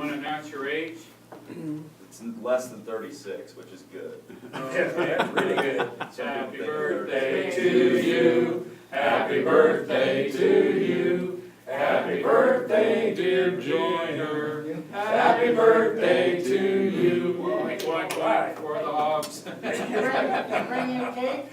want to announce your age? It's less than 36, which is good. Yeah, really good. Happy birthday to you. Happy birthday to you. Happy birthday, dear Joyner. Happy birthday to you. One, for the hogs. Bring you a cake?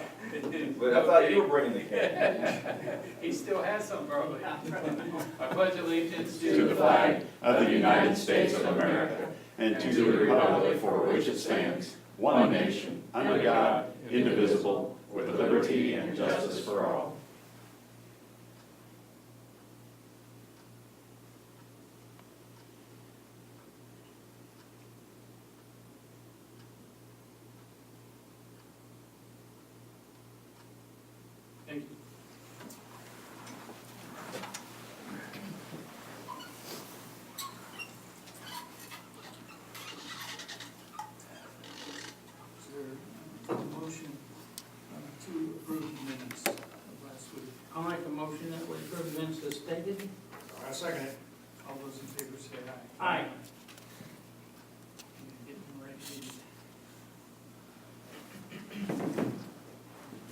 But I thought you were bringing the cake. He still has some probably. I pledge allegiance To the flag of the United States of America and to the republic for which it stands, one nation, under God, indivisible, with liberty and justice for all. Thank you. Is there a motion to approve the minutes of last week? I'll make a motion that we approve the minutes as stated. I second it. All those in favor say aye. Aye. Getting ready.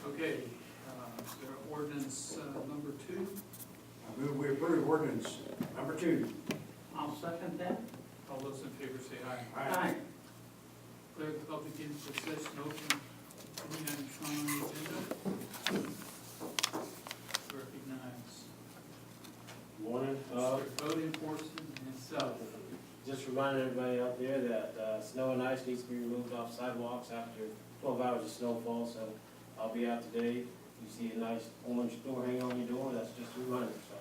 Okay, is there ordinance number 2? I move we approve ordinance number 2. I'll second that. All those in favor say aye. Aye. Declare the public input session open. Any item shown on the agenda? Recognize. Morning. Mr. Code Enforcement himself. Just remind everybody out there that snow and ice needs to be removed off sidewalks after 12 hours of snowfall, so I'll be out today. You see a nice orange door hanging on your door, that's just a reminder, so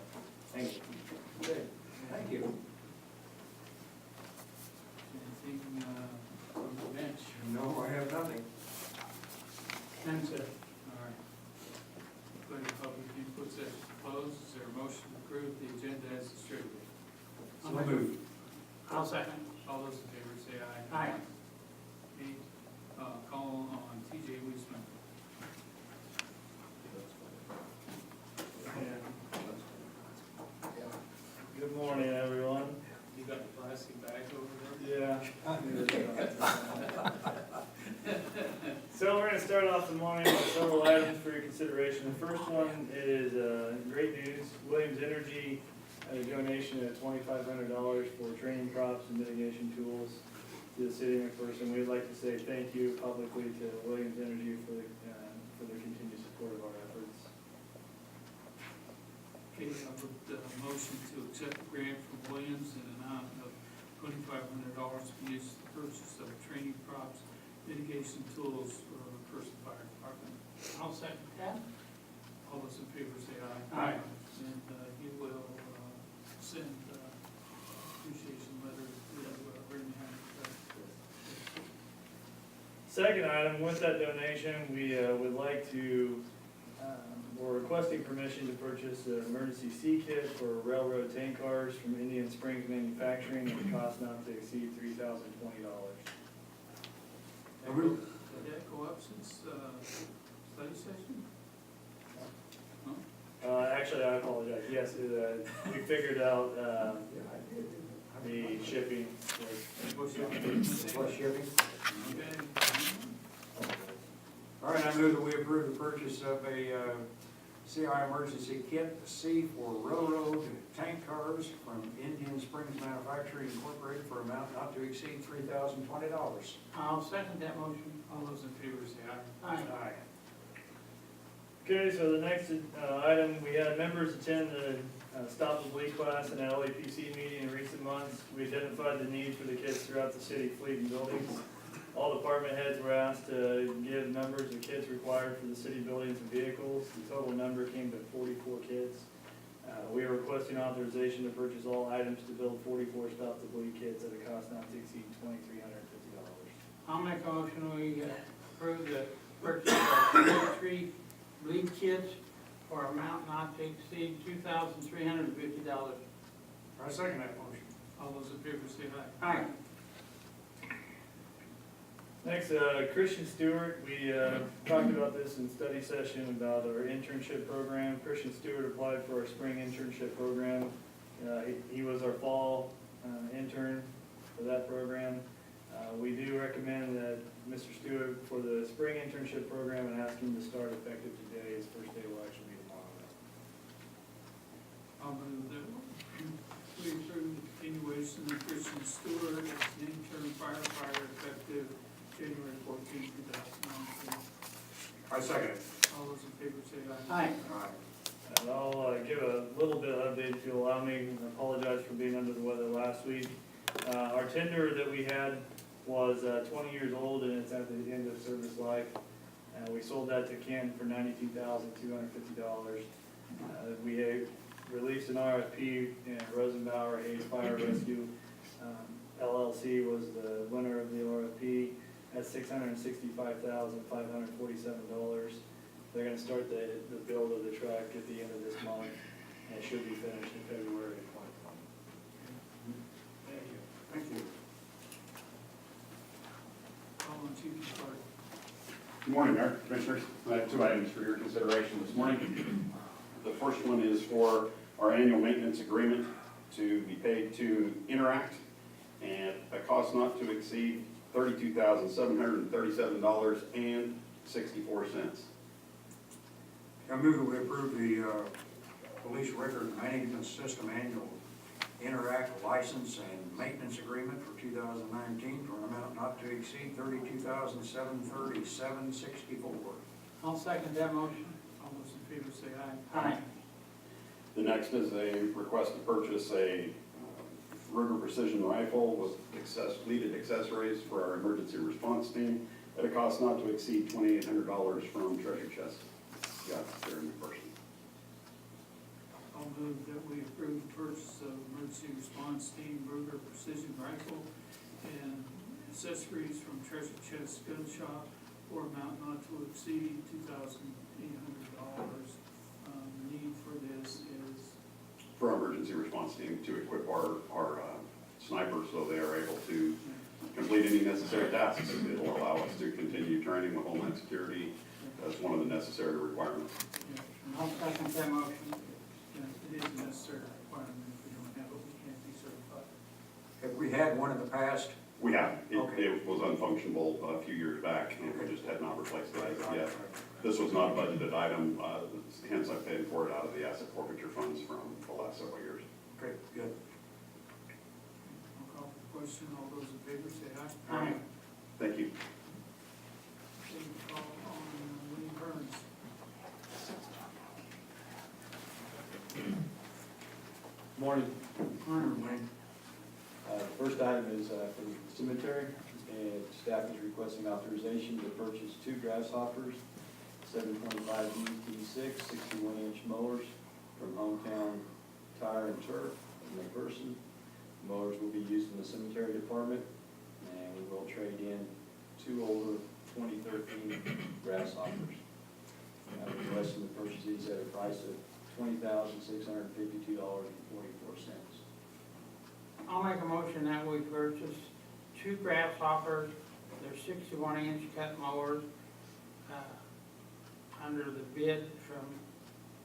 thank you. Okay, thank you. Anything from the bench? No, I have nothing. That's it. All right. Declare the public input session closed. Is there a motion to approve the agenda as distributed? So moved. I'll second. All those in favor say aye. Aye. Okay, call on TJ Weisman. Good morning, everyone. You got the plastic bag over there? Yeah. So we're gonna start off the morning with several items for your consideration. The first one is great news. Williams Energy had a donation of $2,500 for training props and mitigation tools to the city of McPherson. We'd like to say thank you publicly to Williams Energy for their continued support of our efforts. Okay, I would motion to accept the grant from Williams in an amount of $2,500 to be used for the purchase of training props, mitigation tools for the McPherson Fire Department. I'll second that. All those in favor say aye. Aye. And you will send appreciation letter to Birmingham. Second item, with that donation, we would like to, we're requesting permission to purchase an emergency sea kit for railroad tank cars from Indian Springs Manufacturing at a cost not to exceed $3,020. Did that go up since study session? Actually, I apologize, yes, we figured out the shipping was. Plus shipping. Okay. All right, I move that we approve the purchase of a CI emergency kit C for railroad tank cars from Indian Springs Manufacturing Incorporated for an amount not to exceed $3,020. I'll second that motion. All those in favor say aye. Aye. Okay, so the next item, we had members attend the Stop the Bleed class in the LAPC meeting in recent months. We identified the need for the kits throughout the city, fleet, and buildings. All department heads were asked to give numbers of kits required for the city buildings and vehicles. The total number came to 44 kits. We are requesting authorization to purchase all items to build 44 Stop the Bleed kits at a cost not to exceed $2,350. I'll make a motion we approve the purchase of 43 bleed kits for an amount not to exceed $2,350. I second that motion. All those in favor say aye. Aye. Next, Christian Stewart, we talked about this in study session about our internship program. Christian Stewart applied for our spring internship program. He was our fall intern. for that program. We do recommend that Mr. Stewart for the spring internship program and ask him to start effective today. His first day will actually be tomorrow. I'll move that we approve the continuation of Christian Stewart as an intern firefighter effective January 14, 2019. I second it. All those in favor say aye. Aye. Aye. And I'll give a little bit of update if you'll allow me. I apologize for being under the weather last week. Our tender that we had was 20 years old and it's at the end of service life. We sold that to Ken for $92,250. We released an RFP and Rosenbauer Hayes Fire Rescue LLC was the winner of the RFP at $665,547. They're gonna start the build of the truck at the end of this month, and it should be finished in February of 2020. Thank you. Thank you. Colin, you can start. Good morning, Mayor, Commissioners. I have two items for your consideration this morning. The first one is for our annual maintenance agreement to be paid to Interact at a cost not to exceed $32,737.64. I move that we approve the police record management system annual Interact license and maintenance agreement for 2019 for an amount not to exceed $32,737.64. I'll second that motion. All those in favor say aye. Aye. The next is a request to purchase a Ruger Precision Rifle with leaded accessories for our emergency response team at a cost not to exceed $2,800 from Treasure Chest. Got it there in person. I'll move that we approve the purchase of emergency response team Ruger Precision Rifle and accessories from Treasure Chest Gun Shop for amount not to exceed $2,800. The need for this is, For our emergency response team to equip our snipers so they are able to complete any necessary tasks. It will allow us to continue training with Homeland Security as one of the necessary requirements. I'll second that motion. it is a necessary requirement. If we don't have it, we can't be certified. Have we had one in the past? We have. Okay. It was unfunctionable a few years back, and we just had not replaced it as of yet. This was not a budgeted item, hence I paid for it out of the asset forfeiture funds from the last several years. Okay, good. I'll call for the question. All those in favor say aye. Aye. Thank you. Okay, call on William Burns. Morning. Wayne. First item is for the cemetery, and staff is requesting authorization to purchase 2 grasshoppers, 725 DT6, 61-inch mowers from Hometown Tire and Turf in McPherson. Mowers will be used in the cemetery department, and we will trade in 2 older 2013 grasshoppers. I'm requesting to purchase these at a price of $20,652.44. I'll make a motion that we purchase 2 grasshoppers, they're 61-inch cut mowers, under the bid from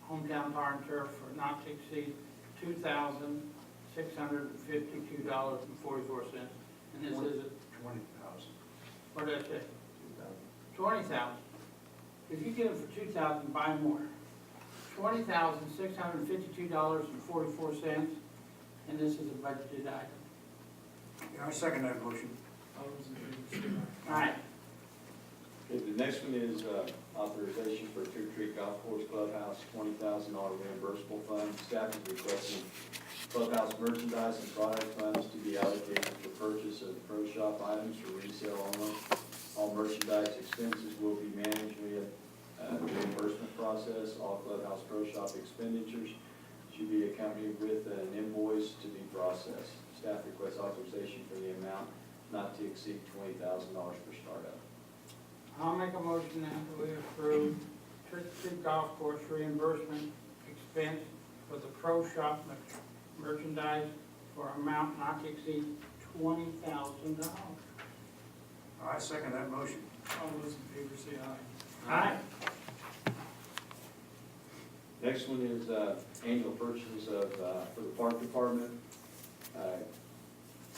Hometown Tire and Turf for not to exceed $2,652.44. And this is, 20,000. what did I say? 20,000. If you get them for 2,000, buy more. $20,652.44. And this is a budgeted item. Yeah, I second that motion. All those in favor say aye. Aye. Okay, the next one is authorization for Two Creek Golf Course Clubhouse, $20,000 reimbursable fund. Staff is requesting clubhouse merchandise and product funds to be allocated for purchase of pro shop items for resale only. All merchandise expenses will be managed via the reimbursement process. All clubhouse pro shop expenditures should be accompanied with an invoice to be processed. Staff requests authorization for the amount not to exceed $20,000 for startup. I'll make a motion that we approve Church Street Golf Course reimbursement expense for the pro shop merchandise for amount not to exceed $20,000. I second that motion. All those in favor say aye. Aye. Next one is annual purchases of, for the park department.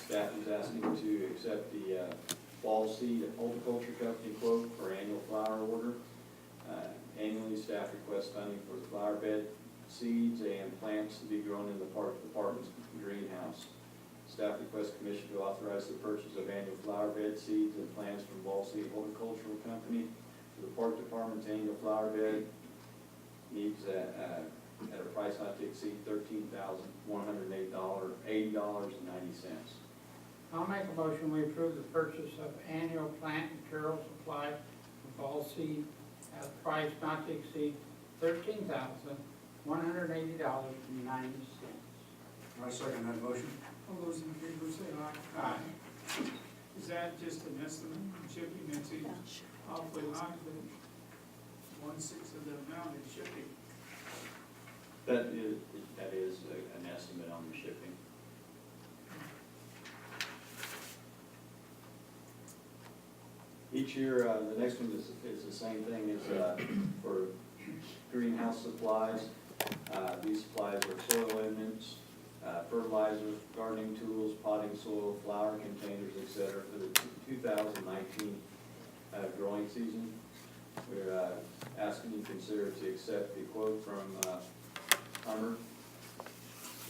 Staff is asking to accept the Fall Seed Horticulture Company quote for annual flower order. Annually, staff requests funding for the flower bed, seeds, and plants to be grown in the park department's greenhouse. Staff requests commission to authorize the purchase of annual flower bed, seeds, and plants from Fall Seed Horticultural Company. For the park department's annual flower bed needs at a price not to exceed $13,180.90. I'll make a motion, we approve the purchase of annual plant and material supply from Fall Seed at a price not to exceed $13,180.90. I second that motion. All those in favor say aye. Aye. Is that just an estimate, shipping, that's awfully high, but 1/6 of the amount is shipping. That is an estimate on the shipping. Each year, the next one is the same thing as for greenhouse supplies. These supplies are soil amendments, fertilizer, gardening tools, potting soil, flower containers, etc. for the 2019 growing season. We're asking you to consider to accept the quote from Hummer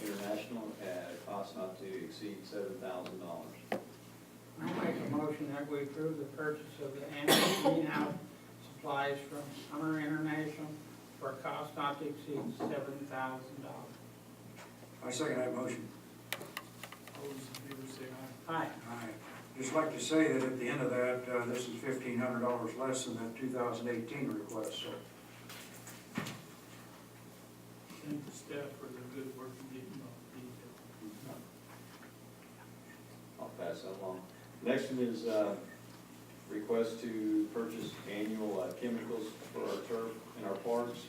International at a cost not to exceed $7,000. I'll make a motion that we approve the purchase of the annual greenhouse supplies from Hummer International for a cost not to exceed $7,000. I second that motion. All those in favor say aye. Aye. I'd just like to say that at the end of that, this is $1,500 less than that 2018 request, so. Thank the staff for their good work in getting all the detail. I'll pass that along. Next one is request to purchase annual chemicals for our turf in our parks.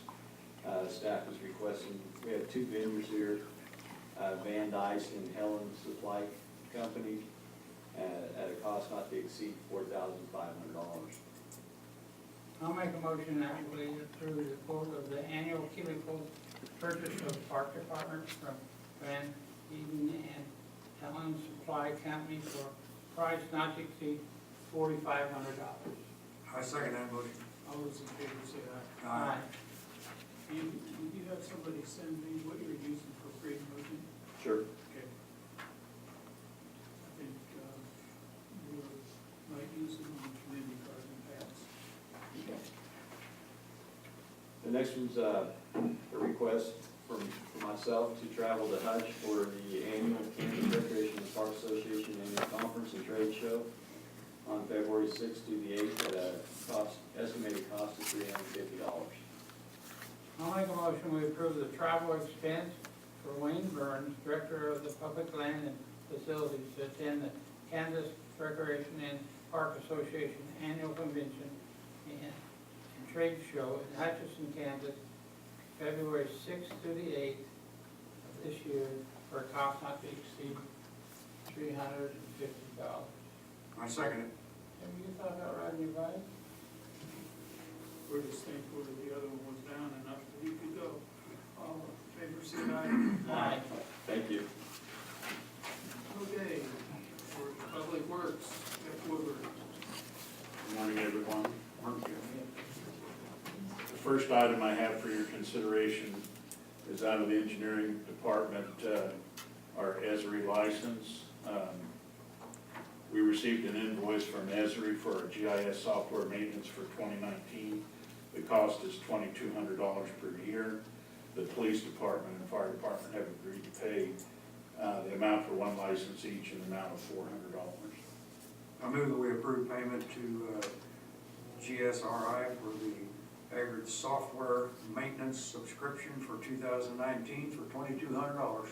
Staff is requesting, we have two vendors here, Van Dyce and Helen Supply Company, at a cost not to exceed $4,500. I'll make a motion that we approve the quote of the annual chemical purchase of the park department from Van Eden and Helen Supply Company for a price not to exceed $4,500. I second that motion. All those in favor say aye. Aye. And would you have somebody send me what you're using for free motion? Sure. Okay. I think we might use them on community garden paths. The next one's a request for myself to travel to Hutch for the annual Kansas Recreation and Park Association Annual Conference and Trade Show on February 6th to the 8th at a estimated cost of $350. I'll make a motion, we approve the travel expense for Wayne Burns, Director of the Public Land and Facilities, to attend the Kansas Recreation and Park Association Annual Convention and Trade Show in Hutchinson, Kansas, February 6th to the 8th of this year, for a cost not to exceed $350. I second it. Have you thought about riding your bike? We're just thankful that the other one was down enough that he could go. All in favor say aye. Aye. Thank you. Okay, for Public Works, Jeff Woodward. Good morning, everyone. The first item I have for your consideration is out of the engineering department, our Esri license. We received an invoice from Esri for our GIS software maintenance for 2019. The cost is $2,200 per year. The police department and fire department have agreed to pay the amount for one license each in the amount of $400. I move that we approve payment to GSRI for the aggregate software maintenance subscription for 2019 for $2,200.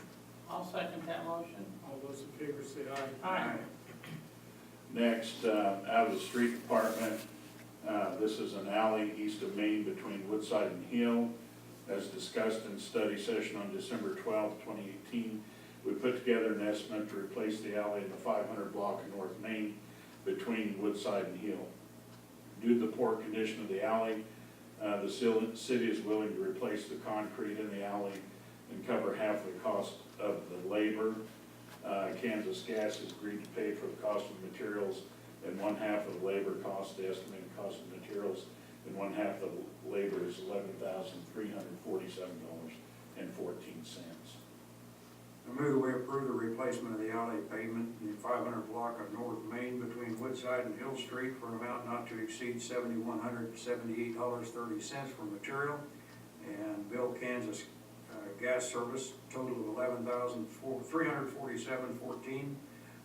I'll second that motion. All those in favor say aye. Aye. Next, out of the street department, this is an alley east of Main between Woodside and Hill. As discussed in study session on December 12th, 2018, we put together an estimate to replace the alley in the 500 block of North Main between Woodside and Hill. Due to the poor condition of the alley, the city is willing to replace the concrete in the alley and cover half the cost of the labor. Kansas Gas has agreed to pay for the cost of materials and one half of the labor cost. The estimated cost of materials and one half of the labor is $11,347.14. I move that we approve the replacement of the alley pavement in the 500 block of North Main between Woodside and Hill Street for an amount not to exceed $7,178.30 for material, and Bill Kansas Gas Service, total of $11,347.14,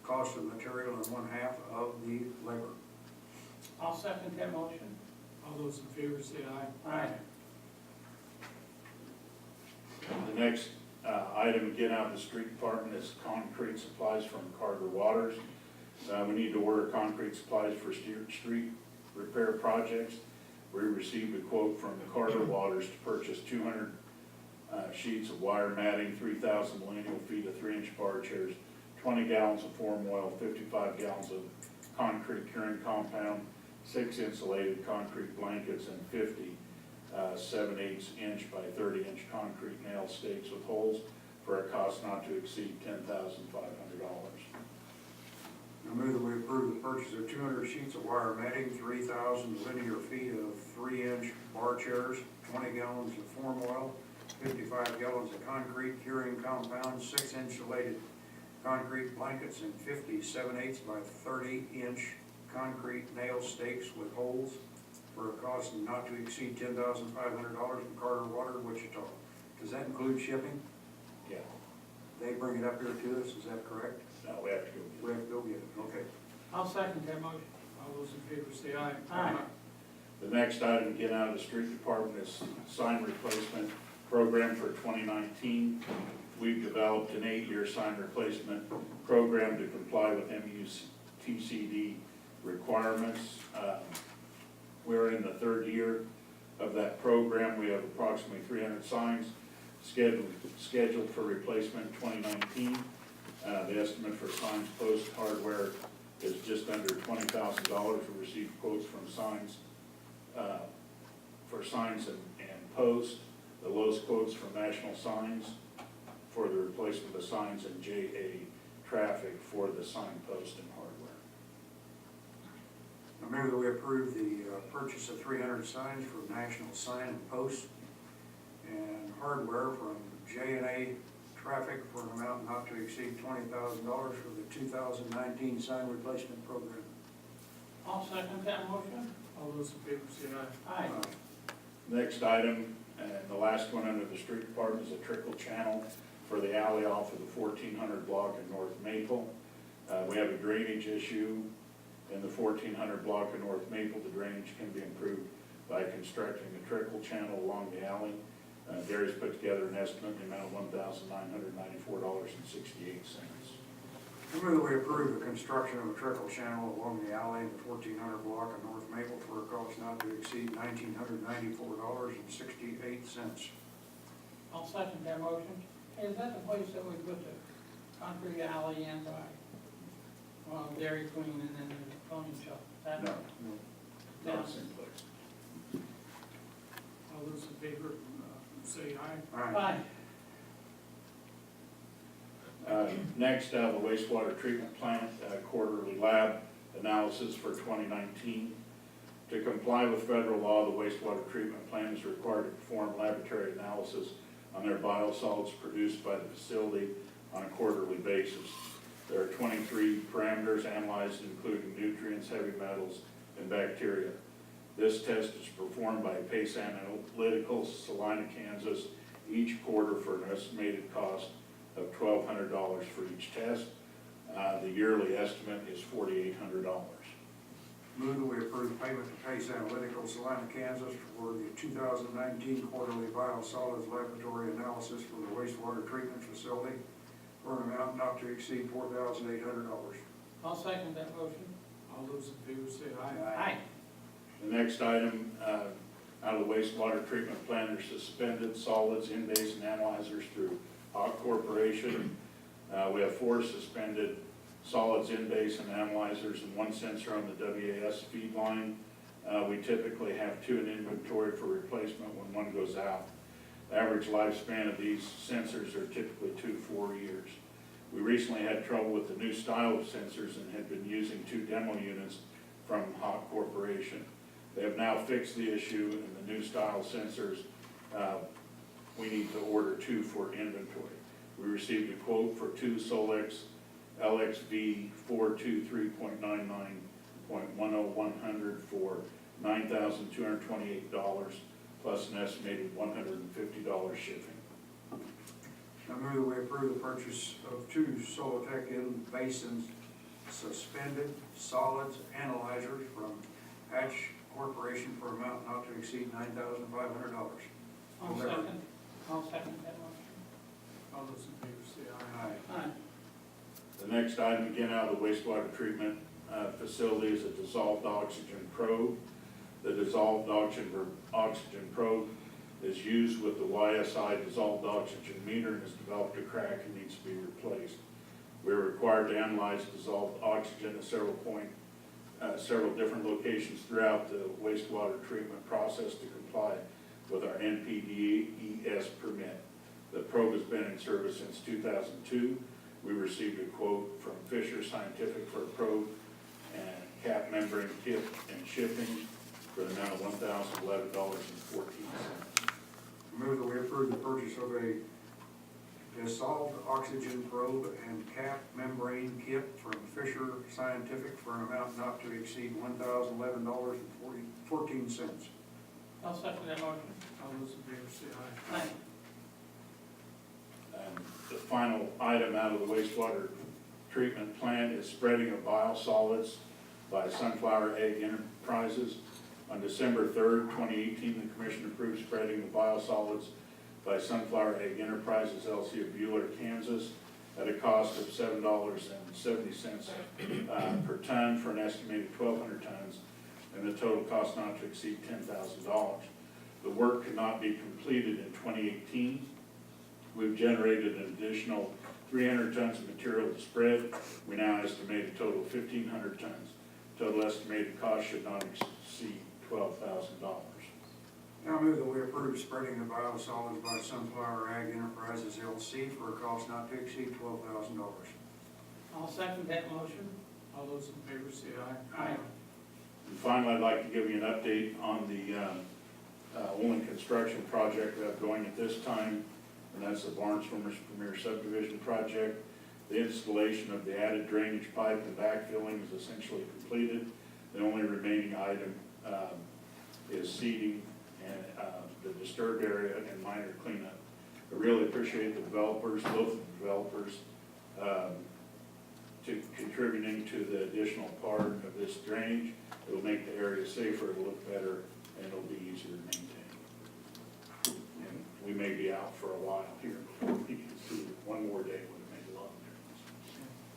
cost of material and one half of the labor. I'll second that motion. All those in favor say aye. Aye. The next item, again, out of the street department, is concrete supplies from Carter Waters. We need to order concrete supplies for street repair projects. We received a quote from Carter Waters to purchase 200 sheets of wire matting, 3,000 lineal feet of 3-inch bar chairs, 20 gallons of form oil, 55 gallons of concrete curing compound, 6 insulated concrete blankets, and 50 7/8" by 30-inch concrete nail stakes with holes for a cost not to exceed $10,500. I move that we approve the purchase of 200 sheets of wire matting, 3,000 linear feet of 3-inch bar chairs, 20 gallons of form oil, 55 gallons of concrete curing compound, 6 insulated concrete blankets, and 50 7/8" by 30-inch concrete nail stakes with holes for a cost not to exceed $10,500 from Carter Water, Wichita. Does that include shipping? Yeah, They bring it up here to us, is that correct? now we have to go. We have to go get it, okay. I'll second that motion. All those in favor say aye. Aye. The next item, get out of the street department, is sign replacement program for 2019. We've developed an 8-year sign replacement program to comply with MUTCD requirements. We're in the 3rd year of that program. We have approximately 300 signs scheduled for replacement in 2019. The estimate for signs post hardware is just under $20,000. We received quotes from signs for signs and post. The lowest quotes from National Signs for the replacement of the signs and JA Traffic for the sign post and hardware. I move that we approve the purchase of 300 signs from National Sign and Post and hardware from J&A Traffic for an amount not to exceed $20,000 for the 2019 sign replacement program. I'll second that motion. All those in favor say aye. Aye. Next item, and the last one under the street department, is a trickle channel for the alley off of the 1400 block in North Maple. We have a drainage issue in the 1400 block in North Maple. The drainage can be improved by constructing a trickle channel along the alley. Gary's put together an estimate in the amount of $1,994.68. I move that we approve the construction of a trickle channel along the alley in the 1400 block of North Maple for a cost not to exceed $1,994.68. I'll second that motion. Hey, is that the place that we put the concrete alley in by, well, Dairy Queen and then the clothing shop? That- No, Down. not the same place. All those in favor say aye. Aye. Next, the wastewater treatment plant quarterly lab analysis for 2019. To comply with federal law, the wastewater treatment plant is required to perform laboratory analysis on their biosolids produced by the facility on a quarterly basis. There are 23 parameters analyzed, including nutrients, heavy metals, and bacteria. This test is performed by Pace Analytical, Salina, Kansas, each quarter for an estimated cost of $1,200 for each test. The yearly estimate is $4,800. Move that we approve payment to Pace Analytical, Salina, Kansas for the 2019 quarterly biosolids laboratory analysis for the wastewater treatment facility for an amount not to exceed $4,800. I'll second that motion. All those in favor say aye. Aye. The next item, out of the wastewater treatment plant are suspended solids in-basin analyzers through Hawk Corporation. We have 4 suspended solids in-basin analyzers and 1 sensor on the WAS feed line. We typically have 2 in inventory for replacement when 1 goes out. The average lifespan of these sensors are typically 2 to 4 years. We recently had trouble with the new style of sensors and had been using 2 demo units from Hawk Corporation. They have now fixed the issue, and the new style sensors, we need to order 2 for inventory. We received a quote for 2 Solex LXV 423.99.10100 for $9,228 plus an estimated $150 shipping. I move that we approve the purchase of 2 Solotech in-basin suspended solids analyzers from Hatch Corporation for amount not to exceed $9,500. I'll second that motion. All those in favor say aye. Aye. Aye. The next item, again, out of the wastewater treatment facility is a dissolved oxygen probe. The dissolved oxygen probe is used with the YSI dissolved oxygen meter and has developed a crack and needs to be replaced. We're required to analyze dissolved oxygen at several different locations throughout the wastewater treatment process to comply with our NPDES permit. The probe has been in service since 2002. We received a quote from Fisher Scientific for a probe and cap membrane kit and shipping for the amount of $1,011.14. Move that we approve the purchase of a dissolved oxygen probe and cap membrane kit from Fisher Scientific for an amount not to exceed $1,011.14. I'll second that motion. All those in favor say aye. Aye. And the final item out of the wastewater treatment plant is spreading of biosolids by Sunflower Egg Enterprises. On December 3rd, 2018, the commission approved spreading of biosolids by Sunflower Egg Enterprises LC of Bueller, Kansas, at a cost of $7.70 per ton for an estimated 1,200 tons, and the total cost not to exceed $10,000. The work could not be completed in 2018. We've generated an additional 300 tons of material to spread. We now estimate a total of 1,500 tons. Total estimated cost should not exceed $12,000. Now move that we approve spreading the biosolids by Sunflower Ag Enterprises LC for a cost not to exceed $12,000. I'll second that motion. All those in favor say aye. Aye. And finally, I'd like to give you an update on the Olin construction project we have going at this time, and that's the Barnes Farmers Premier subdivision project. The installation of the added drainage pipe and backfilling is essentially completed. The only remaining item is seeding and the disturbed area and minor cleanup. I really appreciate the developers, both of the developers, to contributing to the additional part of this drainage. It'll make the area safer, it'll look better, and it'll be easier to maintain. And we may be out for a while here before we can see it. One more day would make a lot of difference.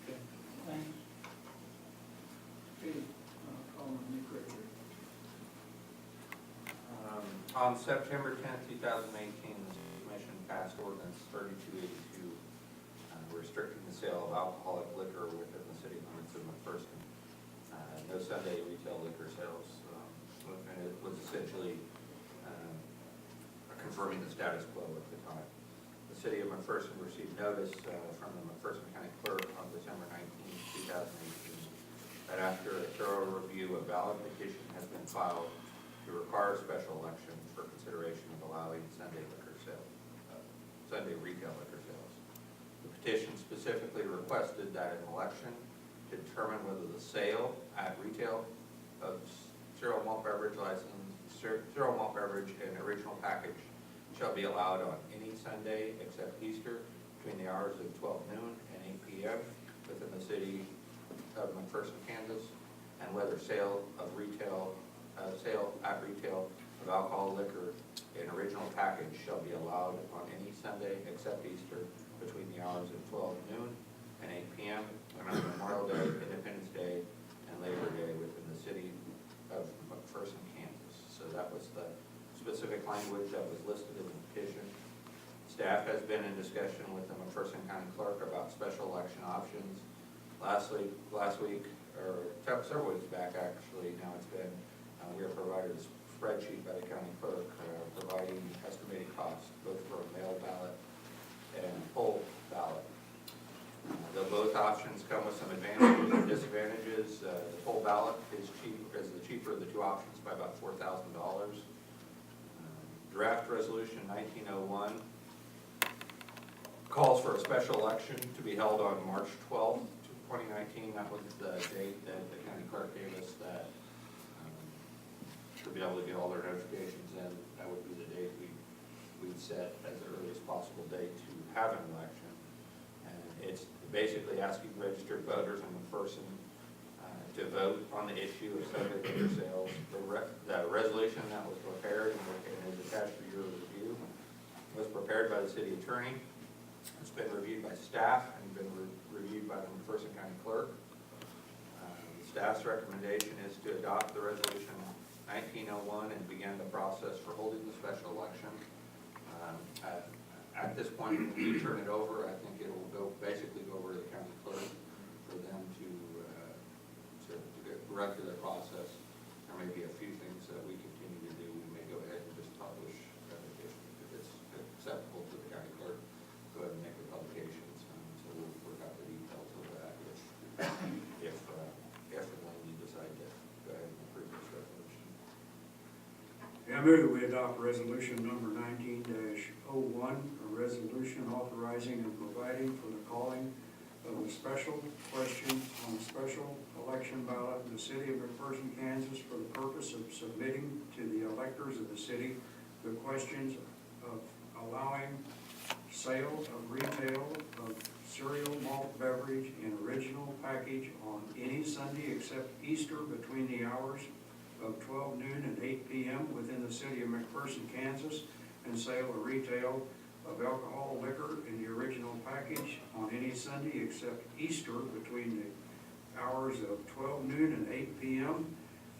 Okay, Thanks. okay, call on Nick Ritter. On September 10th, 2018, the commission passed ordinance 3282, restricting the sale of alcoholic liquor within the city limits of McPherson. No Sunday retail liquor sales, and it was essentially confirming the status quo at the time. The city of McPherson received notice from the McPherson County Clerk on December 19th, 2018, that after a thorough review, a valid petition has been filed to require a special election for consideration of allowing Sunday liquor sales, Sunday retail liquor sales. The petition specifically requested that an election to determine whether the sale at retail of cereal malt beverage cereal malt beverage and original package shall be allowed on any Sunday except Easter between the hours of 12 noon and 8 p.m. within the city of McPherson, Kansas, and whether sale at retail of alcohol liquor in original package shall be allowed on any Sunday except Easter between the hours of 12 noon and 8 p.m. and on Memorial Day, Independence Day, and Labor Day within the city of McPherson, Kansas. So that was the specific language that was listed in the petition. Staff has been in discussion with the McPherson County Clerk about special election options. Last week, or several weeks back actually, now it's been, we are provided a spreadsheet by the county clerk providing estimated costs both for a mail ballot and poll ballot. Though both options come with some advantages and disadvantages, the poll ballot is the cheaper of the two options by about $4,000. Draft Resolution 1901 calls for a special election to be held on March 12th, 2019. That was the date that the county clerk gave us that to be able to get all their notifications in. That would be the date we'd set as the earliest possible date to have an election. And it's basically asking registered voters in McPherson to vote on the issue of segregated sales. The resolution that was prepared and is attached for your review was prepared by the city attorney. It's been reviewed by staff and been reviewed by the McPherson County clerk. The staff's recommendation is to adopt the resolution 1901 and begin the process for holding the special election. At this point, when we turn it over, I think it will basically go over to the county clerk for them to run through the process. There may be a few things that we continue to do. We may go ahead and just publish, if it's acceptable to the county clerk, go ahead and make the publications. So we'll work out the details of that if and when you decide to go ahead and approve this resolution. I move that we adopt resolution number 19-01, a resolution authorizing and providing for the calling of a special question on a special election ballot in the city of McPherson, Kansas, for the purpose of submitting to the electors of the city the questions of allowing sale of retail of cereal malt beverage in original package on any Sunday except Easter between the hours of 12 noon and 8 p.m. within the city of McPherson, Kansas, and sale or retail of alcohol liquor in the original package on any Sunday except Easter between the hours of 12 noon and 8 p.m.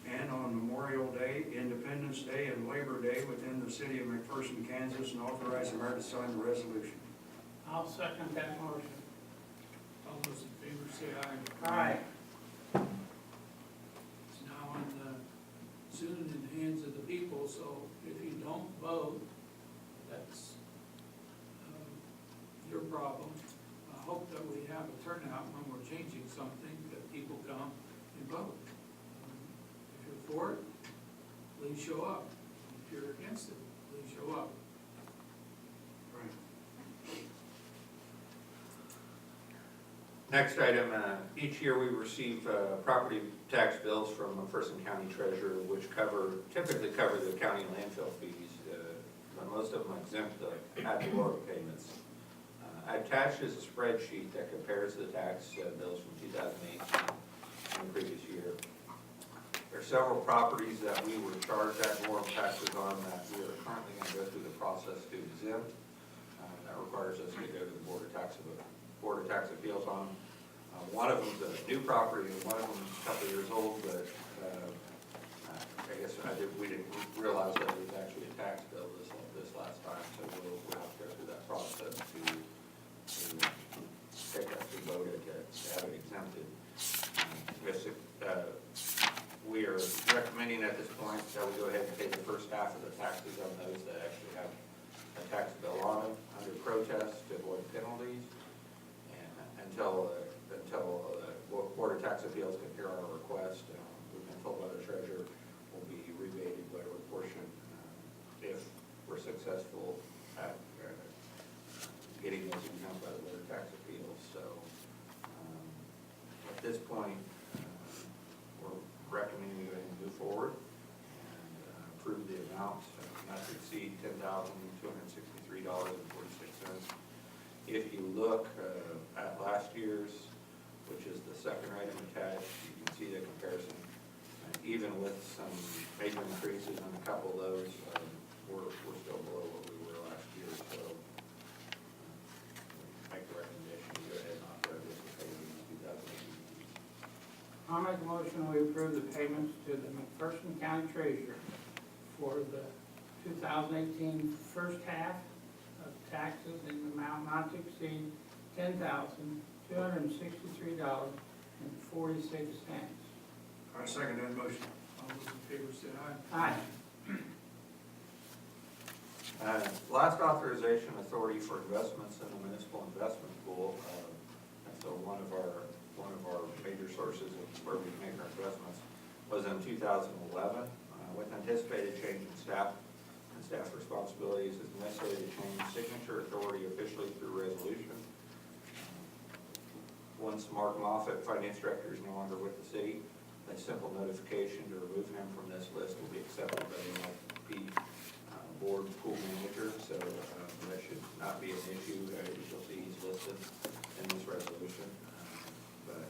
and on Memorial Day, Independence Day, and Labor Day within the city of McPherson, Kansas, and authorize the mayor to sign the resolution. I'll second that motion. All those in favor say aye. Aye. It's now soon in the hands of the people, so if you don't vote, that's your problem. I hope that we have a turnout when we're changing something, that people come and vote. If you're for it, please show up. If you're against it, please show up. Next item, each year we receive property tax bills from McPherson County Treasurer, which typically cover the county landfill fees, but most of them exempt the ad valorem payments. Attached is a spreadsheet that compares the tax bills from 2018 and the previous year. There are several properties that we were charged ad valorem taxes on that we are currently going to go through the process to exempt. That requires us to go to the Board of Tax Appeals on. One of them's a new property, and one of them's a couple of years old, but I guess we didn't realize that it was actually a tax bill this last time, so we'll have to go through that process to take that to vote to have it exempted. We are recommending at this point that we go ahead and pay the first half of the taxes on those that actually have a tax bill on them under protest to avoid penalties, and until the Board of Tax Appeals can hear our request. We've been told by the treasurer will be rebated whatever portion if we're successful at getting those exempt by the Board of Tax Appeals. So at this point, we're recommending we go ahead and move forward and approve the amount not to exceed $10,263.46. If you look at last year's, which is the second item attached, you can see the comparison. Even with some major increases on a couple of those, we're still below what we were last year. So make the recommendation to go ahead and authorize this to pay these 2018. I'll make a motion we approve the payments to the McPherson County Treasurer for the 2018 first half of taxes in the amount not to exceed $10,263.46. I second that motion. All those in favor say aye. Aye. Last authorization authority for investments in the municipal investment pool. So one of our major sources of where we make our investments was in 2011. With anticipated change in staff and staff responsibilities, it's necessary to change signature authority officially through resolution. Once Mark Moffett, Finance Director, is no longer with the city, a simple notification to remove him from this list will be accepted by the NLP Board Pool Manager, so that should not be an issue. You'll see he's listed in this resolution, but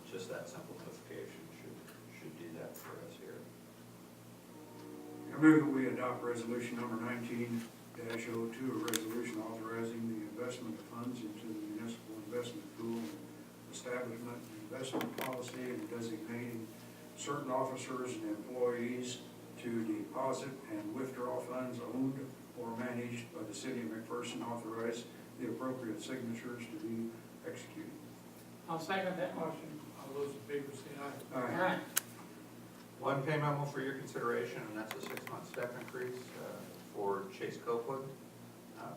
just that simple notification should do that for us here. I move that we adopt resolution number 19-02, a resolution authorizing the investment of funds into the municipal investment pool, establishment of investment policy, and designating certain officers and employees to deposit and withdraw funds owned or managed by the city of McPherson, authorize the appropriate signatures to be executed. I'll second that motion. All those in favor say aye. Aye. One pay memo for your consideration, and that's a 6-month step increase for Chase Copeland,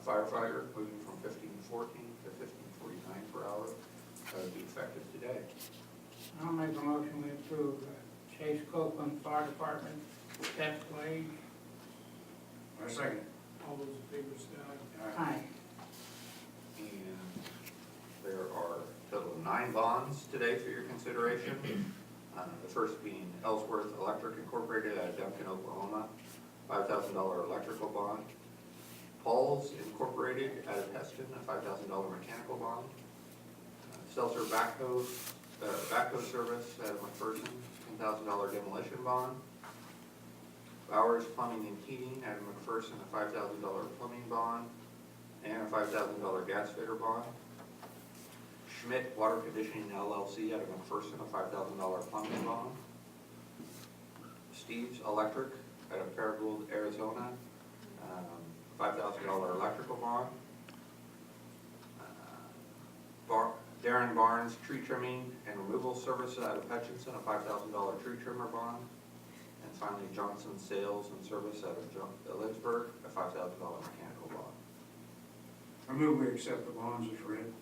firefighter, moving from $15.14 to $15.49 per hour. That would be effective today. I'll make a motion we approve Chase Copeland Fire Department step wage. I second. All those in favor say aye. Aye. And there are a total of 9 bonds today for your consideration. The first being Ellsworth Electric Incorporated out of Duncan, Oklahoma, $5,000 electrical bond. Paul's Incorporated out of Heston, a $5,000 mechanical bond. Seltzer Backhoe Service out of McPherson, $10,000 demolition bond. Bowers Plumbing and Heating out of McPherson, a $5,000 plumbing bond and a $5,000 gas fitter bond. Schmidt Water Conditioning LLC out of McPherson, a $5,000 plumbing bond. Steve's Electric out of Paragould, Arizona, $5,000 electrical bond. Darren Barnes Tree Trimming and Removal Services out of Hutchinson, a $5,000 tree trimmer bond. And finally, Johnson Sales and Service out of Lynchburg, a $5,000 mechanical bond. I move we accept the bonds as read.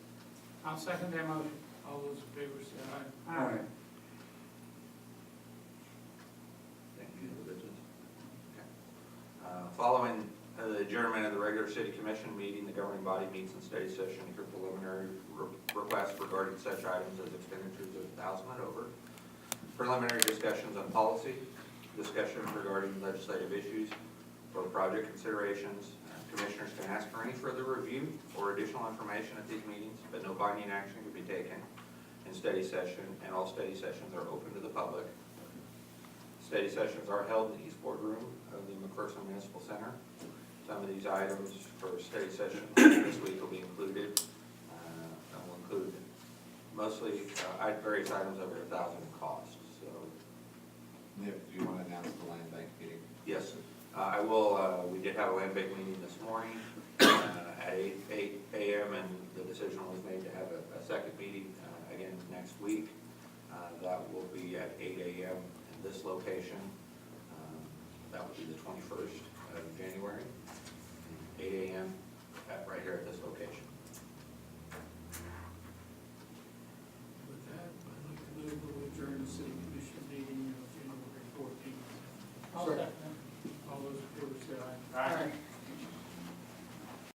I'll second that motion. All those in favor say aye. Aye. Thank you, individuals. Okay. Following the adjournment of the regular city commission meeting, the governing body meets in study session for preliminary requests regarding such items as expenditures of $1,000 and over, preliminary discussions on policy, discussions regarding legislative issues, or project considerations. Commissioners can ask for any further review or additional information at these meetings, but no binding action can be taken in study session, and all study sessions are open to the public. Study sessions are held in the East Boardroom of the McPherson Municipal Center. Some of these items for study session this week will be included. And will include mostly various items over $1,000 in cost. So, Do you want to announce the land bank meeting? yes, I will. We did have a land bank meeting this morning at 8 a.m. and the decision was made to have a second meeting again next week. That will be at 8 a.m. in this location. That will be the 21st of January, 8 a.m. right here at this location.